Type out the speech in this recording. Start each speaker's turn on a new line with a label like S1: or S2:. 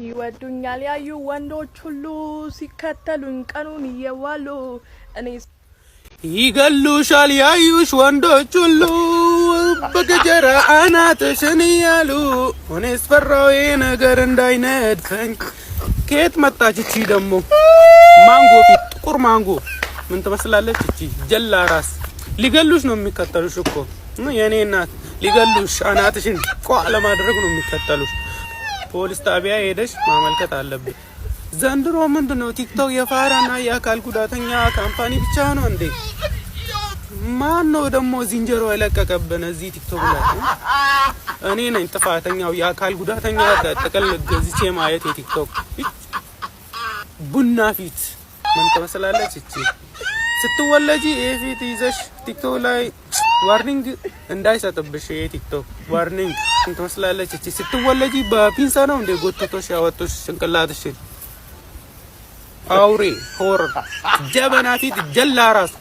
S1: ይወዱኛል ያዩ ወንዶች ሁሉ ሲከተሉኝ ቀኑን እየዋሉ እኔ
S2: ይገሉሻል ያዩሽ ወንዶች ሁሉ በገጀራ አናትሽን እያሉ እኔስ ፈራው ነገር እንዳይነድፈኝ። ከየት መጣች እቺ ደግሞ? ማንጎ ፊት ጥቁር ማንጎ ምን ትመስላለች እቺ? ጀላ ራስ ሊገሉሽ ነው የሚከተሉሽ እኮ የኔ እናት። ሊገሉሽ አናትሽን ቋ ለማድረግ ነው የሚከተሉሽ። ፖሊስ ጣቢያ ሄደሽ ማመልከት አለብሽ። ዘንድሮ ምንድነው ቲክቶክ የፋራና የአካል ጉዳተኛ ካምፓኒ ብቻ ነው እንዴ? ማን ነው ደግሞ ዝንጀሮ የለቀቀብን እዚህ ቲክቶክ ላይ? እኔ ነኝ ጥፋተኛው። የአካል ጉዳተኛ ጥቅል ገዝቼ ማየት የቲክቶክ ቡና ፊት ምን ትመስላለች እቺ? ስትወለጂ ፊት ይዘሽ ቲክቶክ ላይ ዋርኒንግ እንዳይሰጥብሽ የቲክቶክ ዋርኒንግ ምን ትመስላለች እቺ? ስትወለጂ በፒንሳ ነው እንደ ጎትቶሽ ያወጡሽ ጭንቅላትሽን። አውሬ ሆር ጀበና ፊት ጀላ ራስ